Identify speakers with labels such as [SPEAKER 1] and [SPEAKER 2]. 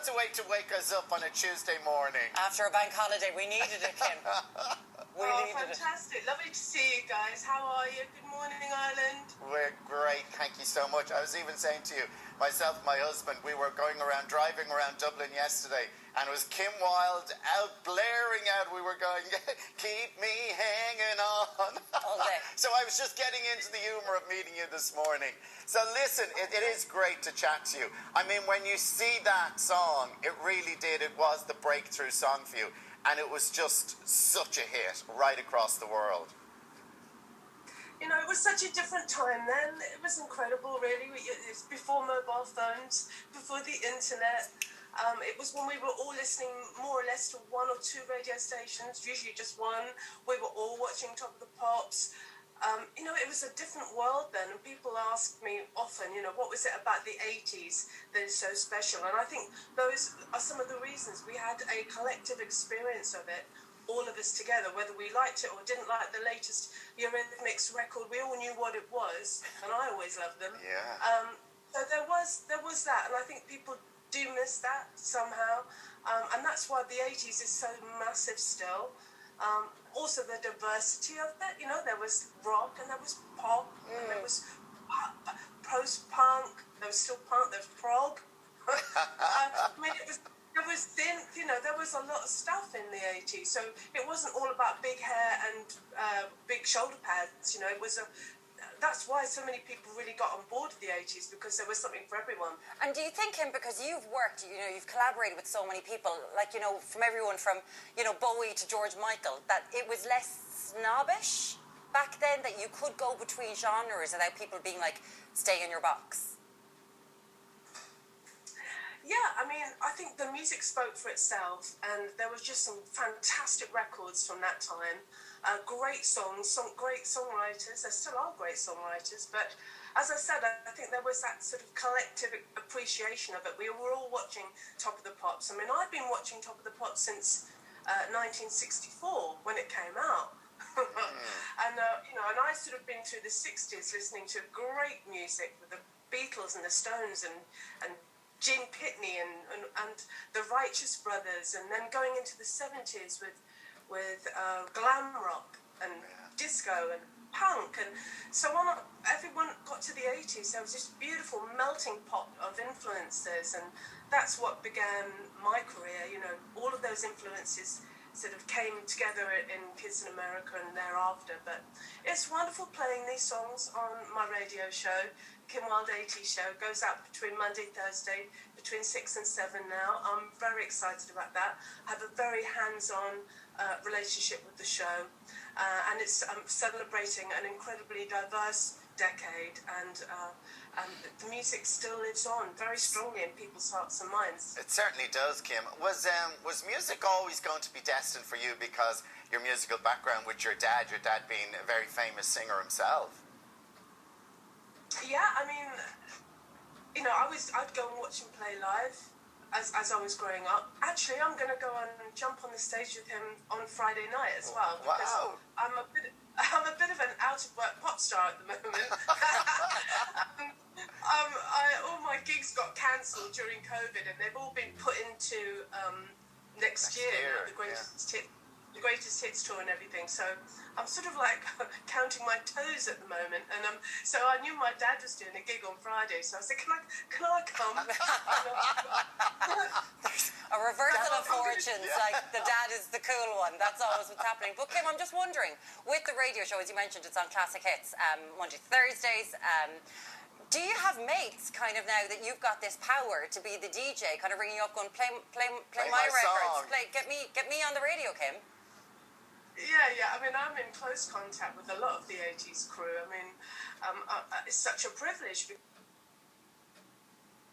[SPEAKER 1] What a way to wake us up on a Tuesday morning.
[SPEAKER 2] After a bank holiday, we needed it, Kim.
[SPEAKER 3] Fantastic. Lovely to see you guys. How are you? Good morning, Ireland.
[SPEAKER 1] We're great. Thank you so much. I was even saying to you, myself and my husband, we were driving around Dublin yesterday, and it was Kim Wilde out, blaring out. We were going, keep me hanging on.
[SPEAKER 2] All day.
[SPEAKER 1] So I was just getting into the humour of meeting you this morning. So listen, it is great to chat to you. I mean, when you see that song, it really did. It was the breakthrough song for you. And it was just such a hit right across the world.
[SPEAKER 3] You know, it was such a different time then. It was incredible, really. It's before mobile phones, before the internet. It was when we were all listening more or less to one or two radio stations, usually just one. We were all watching Top of the Pops. You know, it was a different world then, and people ask me often, you know, what was it about the 80s that is so special? And I think those are some of the reasons. We had a collective experience of it, all of us together, whether we liked it or didn't like the latest Eurythmics record. We all knew what it was, and I always loved them.
[SPEAKER 1] Yeah.
[SPEAKER 3] So there was that, and I think people do miss that somehow, and that's why the 80s is so massive still. Also the diversity of it, you know, there was rock and there was pop and there was post-punk, there was still punk, there was prog. I mean, there was synth, you know, there was a lot of stuff in the 80s, so it wasn't all about big hair and big shoulder pads, you know, it was that's why so many people really got on board with the 80s, because there was something for everyone.
[SPEAKER 2] And do you think, Kim, because you've worked, you know, you've collaborated with so many people, like, you know, from everyone from, you know, Bowie to George Michael, that it was less snobbish back then, that you could go between genres without people being like, stay in your box?
[SPEAKER 3] Yeah, I mean, I think the music spoke for itself, and there was just some fantastic records from that time. Great songs, great songwriters. There still are great songwriters, but as I said, I think there was that sort of collective appreciation of it. We were all watching Top of the Pops. I mean, I've been watching Top of the Pops since 1964 when it came out. And, you know, and I sort of been through the 60s listening to great music with the Beatles and the Stones and Gene Pitney and the Righteous Brothers, and then going into the 70s with glam rock and disco and punk, and so on. Everyone got to the 80s, there was this beautiful melting pot of influences, and that's what began my career. You know, all of those influences sort of came together in Kids in America and thereafter. But it's wonderful playing these songs on my radio show. Kim Wilde 80s show goes out between Monday, Thursday, between 6 and 7 now. I'm very excited about that. I have a very hands-on relationship with the show, and it's celebrating an incredibly diverse decade, and the music still lives on very strongly in people's hearts and minds.
[SPEAKER 1] It certainly does, Kim. Was music always going to be destined for you because your musical background with your dad being a very famous singer himself?
[SPEAKER 3] Yeah, I mean, you know, I'd go and watch him play live as I was growing up. Actually, I'm going to go and jump on the stage with him on Friday night as well.
[SPEAKER 1] Wow.
[SPEAKER 3] I'm a bit of an out-of-work pop star at the moment. All my gigs got cancelled during COVID, and they've all been put into next year, the greatest hits tour and everything. So I'm sort of like counting my toes at the moment, and so I knew my dad was doing a gig on Friday, so I said, can I come?
[SPEAKER 2] A reversal of fortunes, like the dad is the cool one. That's always what's happening. But Kim, I'm just wondering, with the radio show, as you mentioned, it's on Classic Hits, Monday to Thursdays. Do you have mates kind of now that you've got this power to be the DJ, kind of ringing you up going, play my records, get me on the radio, Kim?
[SPEAKER 3] Yeah. I mean, I'm in close contact with a lot of the 80s crew. I mean, it's such a privilege because